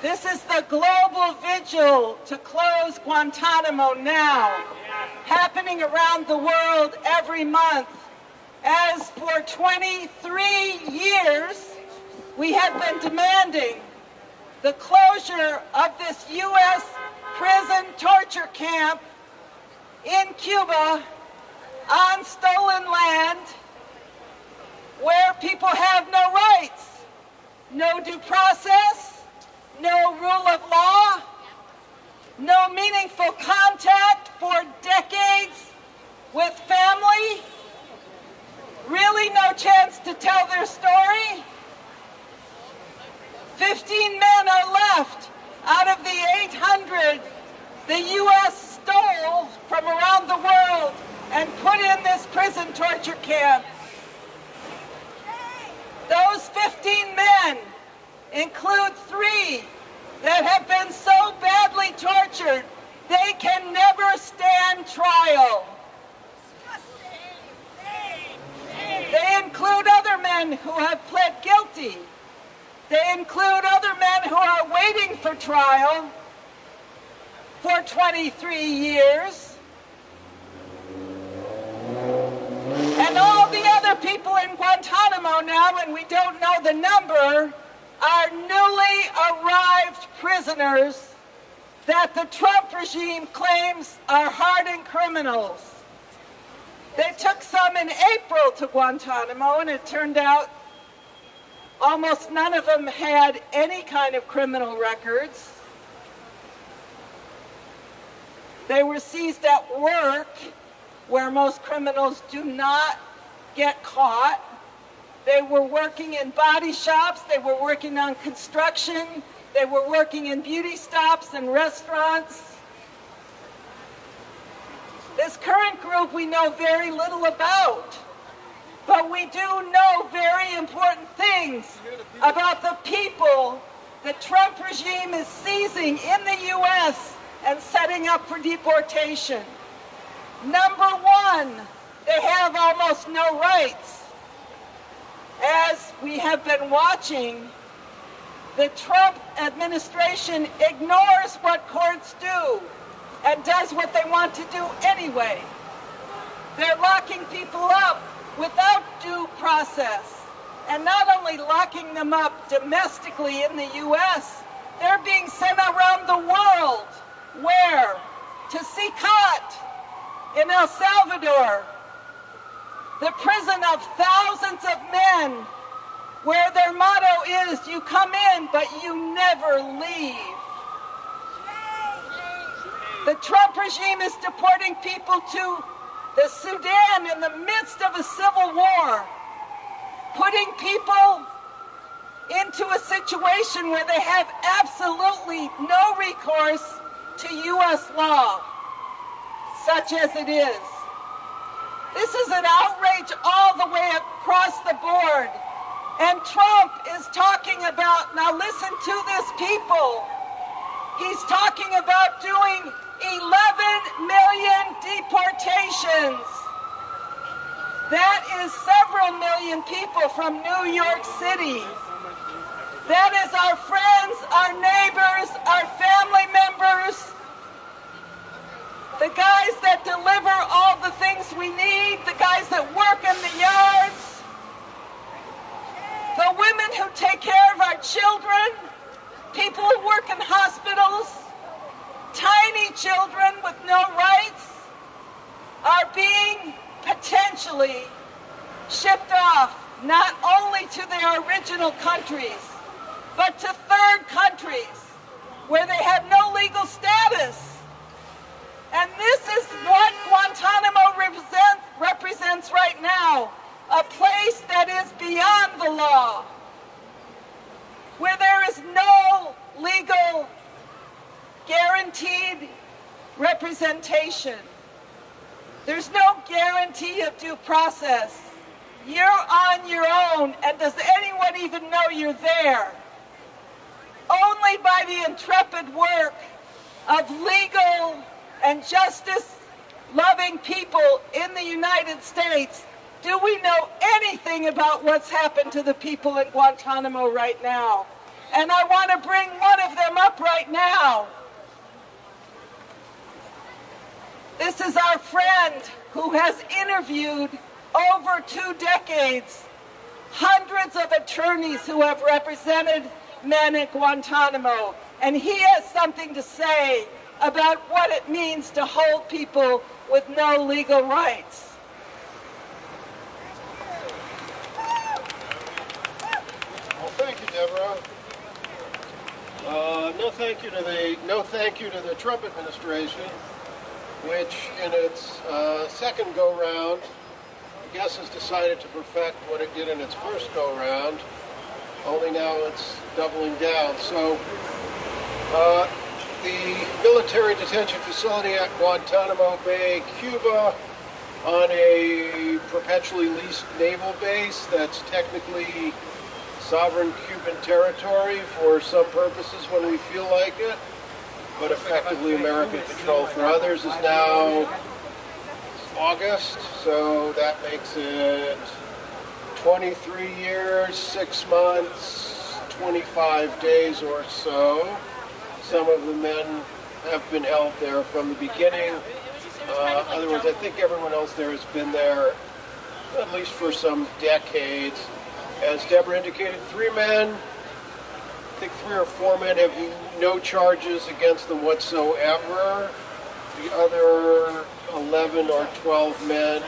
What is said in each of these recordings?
This is the global vigil to close Guantánamo now, happening around the world every month. As for 23 years, we have been demanding the closure of this U.S. prison torture camp in Cuba on stolen land where people have no rights, no due process, no rule of law, no meaningful contact for decades with family, really no chance to tell their story. 15 men are left out of the 800 the U.S. stole from around the world and put in this prison torture camp. Those 15 men include 3 that have been so badly tortured they can never stand trial. They include other men who have pled guilty. They include other men who are waiting for trial for 23 years. And all the other people in Guantánamo now, and we don't know the number, are newly arrived prisoners that the Trump regime claims are hardened criminals. They took some in April to Guantánamo, and it turned out almost none of them had any kind of criminal records. They were seized at work, where most criminals do not get caught. They were working in body shops, they were working on construction, they were working in beauty stops and restaurants. This current group we know very little about, but we do know very important things about the people the Trump regime is seizing in the U.S. and setting up for deportation. Number one, they have almost no rights. As we have been watching, the Trump administration ignores what courts do and does what they want to do anyway. They're locking people up without due process, and not only locking them up domestically in the U.S., they're being sent around the world. Where? To Sicat in El Salvador, the prison of thousands of men, where their motto is, you come in, but you never leave. The Trump regime is deporting people to the Sudan in the midst of a civil war, putting people into a situation where they have absolutely no recourse to U.S. law, such as it is. This is an outrage all the way across the board. And Trump is talking about, now listen to this, people, he's talking about doing 11 million deportations. That is several million people from New York City. That is our friends, our neighbors, our family members, the guys that deliver all the things we need, the guys that work in the yards, the women who take care of our children, people who work in hospitals, tiny children with no rights are being potentially shipped off not only to their original countries, but to third countries where they have no legal status. And this is what Guantánamo represents right now, a place that is beyond the law, where there is no legal guaranteed representation. There's no guarantee of due process. You're on your own, and does anyone even know you're there? Only by the intrepid work of legal and justice-loving people in the United States Do we know anything about what's happened to the people in Guantánamo right now? And I want to bring one of them up right now. This is our friend who has interviewed over 2 decades hundreds of attorneys who have represented men at Guantánamo. And he has something to say about what it means to hold people with no legal rights. Well, thank you, Deborah. No thank you to the Trump administration, which in its second go-round, I guess, has decided to perfect what it did in its first go-round, only now it's doubling down. So the military detention facility at Guantanamo Bay, Cuba, on a perpetually leased naval base that's technically sovereign Cuban territory for some purposes when we feel like it, but effectively American control for others, is now August, so that makes it 23 years, 6 months, 25 days or so. Some of the men have been held there from the beginning. In other words, I think everyone else there has been there at least for some decades. As Deborah indicated, 3 men, I think 3 or 4 men have no charges against them whatsoever. The other 11 or 12 men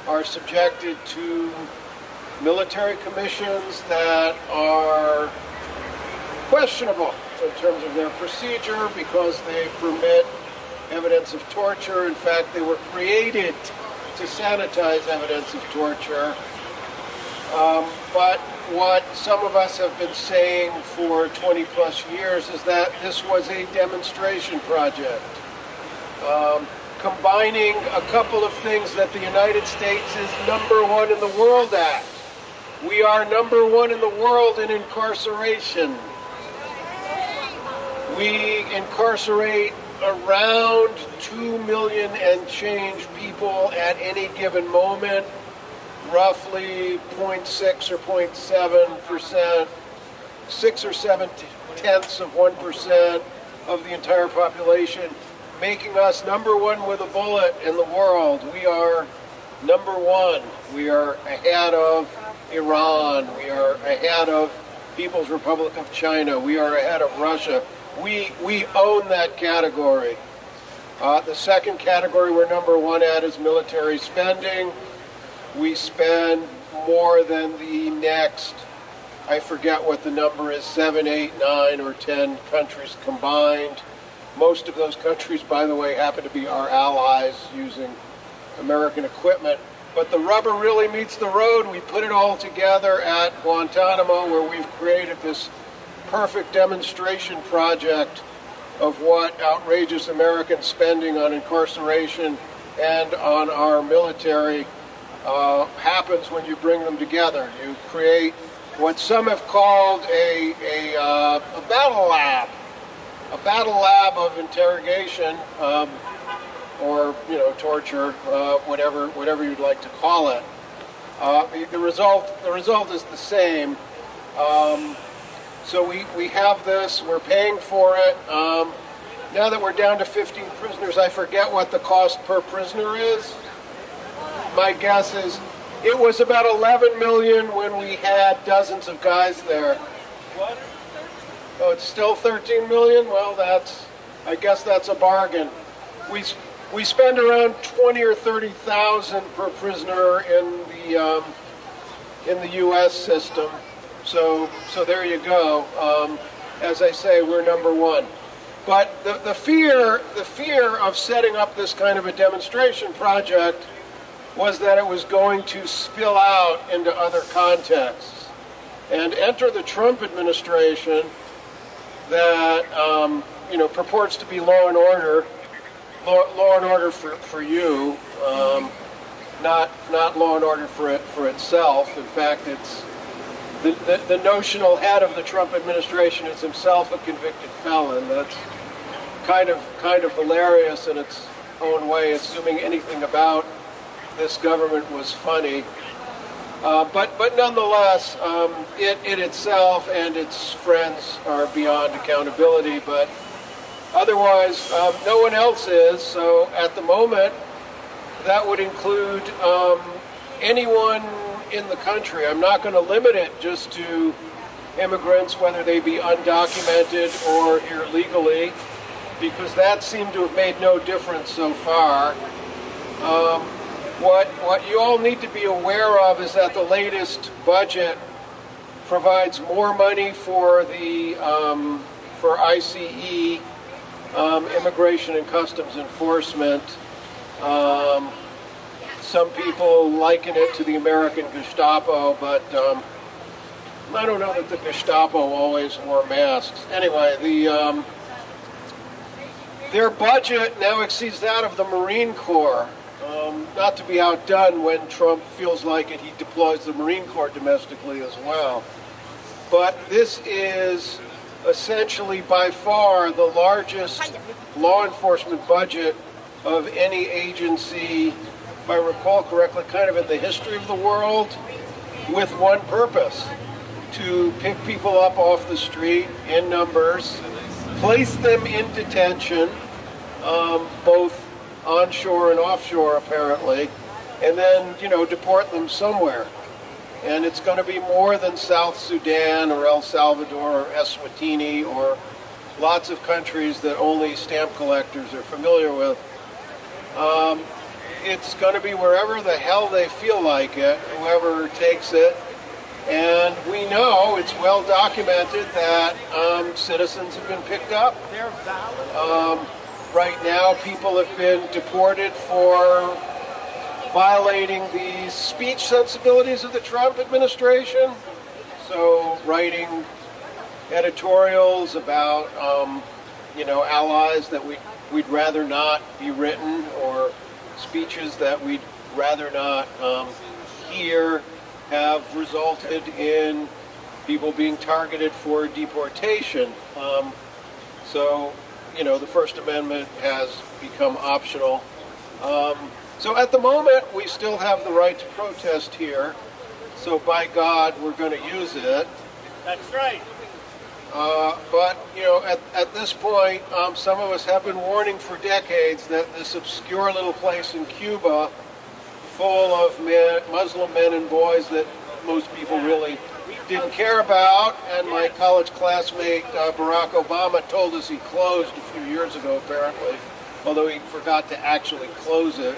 are subjected to military commissions that are questionable in terms of their procedure because they permit evidence of torture. In fact, they were created to sanitize evidence of torture. But what some of us have been saying for 20 plus years is that this was a demonstration project, combining a couple of things that the United States is #1 in the world at. We are #1 in the world in incarceration. We incarcerate around 2 million and change people at any given moment, roughly 0.6 or 0.7%, 6 or 7 tenths of 1% of the entire population, making us #1 with a bullet in the world. We are #1. We are ahead of Iran. We are ahead of People's Republic of China. We are ahead of Russia. We own that category. The second category we're #1 at is military spending. We spend more than the next, I forget what the number is, 7, 8, 9, or 10 countries combined. Most of those countries, by the way, happen to be our allies using American equipment. But the rubber really meets the road. We put it all together at Guantanamo, where we've created this perfect demonstration project of what outrageous American spending on incarceration and on our military happens when you bring them together. You create what some have called a battle lab of interrogation, or torture, whatever you'd like to call it. The result is the same. So we have this. We're paying for it. Now that we're down to 15 prisoners, I forget what the cost per prisoner is. My guess is it was about 11 million when we had dozens of guys there. What? Oh, it's still 13 million? Well, I guess that's a bargain. We spend around 20 or 30,000 per prisoner in the U.S. system. So there you go. As I say, we're #1. But the fear of setting up this kind of a demonstration project was that it was going to spill out into other contexts. And enter the Trump administration that purports to be law and order for you, not law and order for itself. In fact, it's the notional head of the Trump administration is himself a convicted felon. That's kind of hilarious in its own way, assuming anything about this government was funny. But nonetheless, it itself and its friends are beyond accountability. But otherwise, no one else is. So at the moment, that would include anyone in the country. I'm not going to limit it just to immigrants, whether they be undocumented or here legally, because that seemed to have made no difference so far. What you all need to be aware of is that the latest budget provides more money for the for ICE, Immigration and Customs Enforcement. Some people liken it to the American Gestapo, but I don't know that the Gestapo always wore masks. Anyway, their budget now exceeds that of the Marine Corps. Not to be outdone when Trump feels like it, he deploys the Marine Corps domestically as well. But this is essentially by far the largest law enforcement budget of any agency, if I recall correctly, kind of in the history of the world, with one purpose: to pick people up off the street in numbers, place them in detention, both onshore and offshore apparently, and then, deport them somewhere. And it's going to be more than South Sudan or El Salvador or Eswatini or lots of countries that only stamp collectors are familiar with. It's going to be wherever the hell they feel like it, whoever takes it. And we know, it's well documented, that citizens have been picked up. They're valid. Right now, people have been deported for violating the speech sensibilities of the Trump administration. So, writing editorials about, allies that we'd rather not be written, or speeches that we'd rather not hear, have resulted in people being targeted for deportation. So, the First Amendment has become optional. So at the moment, we still have the right to protest here. So by God, we're going to use it. That's right. But, at this point, some of us have been warning for decades that this obscure little place in Cuba, full of Muslim men and boys that most people really didn't care about, and my college classmate Barack Obama told us he closed a few years ago, apparently, although he forgot to actually close it.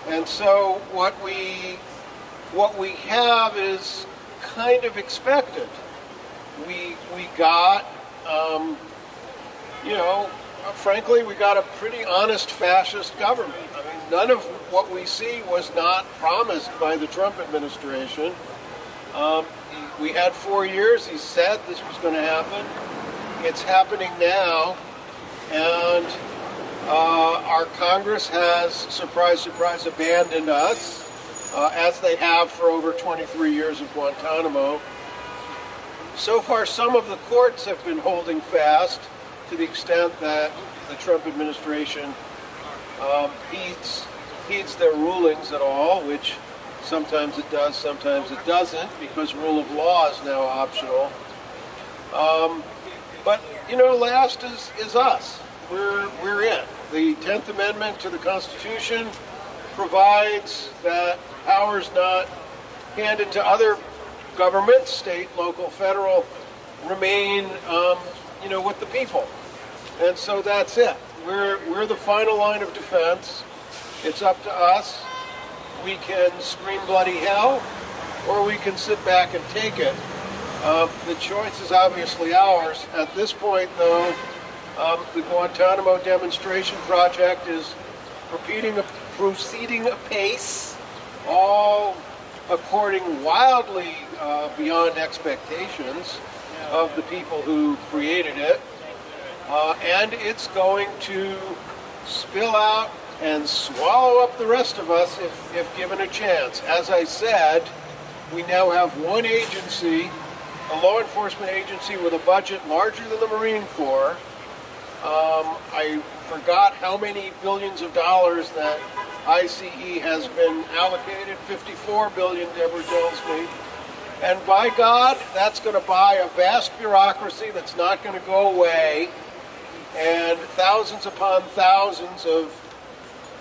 And so what we have is kind of expected. We got, frankly, we got a pretty honest fascist government. I mean, none of what we see was not promised by the Trump administration. We had 4 years. He said this was going to happen. It's happening now. And our Congress has, surprise, surprise, abandoned us, as they have for over 23 years of Guantánamo. So far, some of the courts have been holding fast to the extent that the Trump administration heeds their rulings at all, which sometimes it does, sometimes it doesn't, because rule of law is now optional. But, last is us. We're in. The 10th Amendment to the Constitution provides that powers not handed to other governments, state, local, federal, remain, with the people. And so that's it. We're the final line of defense. It's up to us. We can scream bloody hell, or we can sit back and take it. The choice is obviously ours. At this point, though, the Guantánamo demonstration project is proceeding apace, all according wildly beyond expectations of the people who created it. And it's going to spill out and swallow up the rest of us if given a chance. As I said, we now have one agency, a law enforcement agency with a budget larger than the Marine Corps. I forgot how many billions of dollars that ICE has been allocated. 54 billion, Deborah tells me. And by God, that's going to buy a vast bureaucracy that's not going to go away, and thousands upon thousands of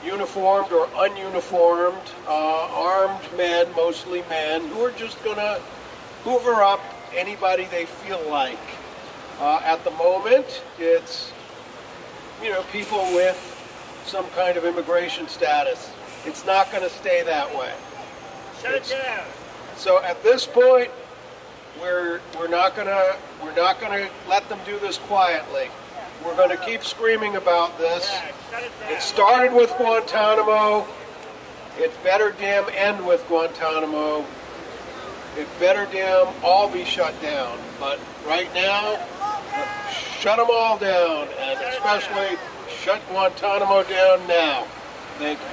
uniformed or ununiformed, armed men, mostly men, who are just going to hoover up anybody they feel like. At the moment, it's, people with some kind of immigration status. It's not going to stay that way. Shut it down. So at this point, we're not gonna let them do this quietly. We're going to keep screaming about this. It started with Guantánamo. It better damn end with Guantánamo. It better damn all be shut down. But right now, shut them all down, and especially shut Guantánamo down now. Thank you.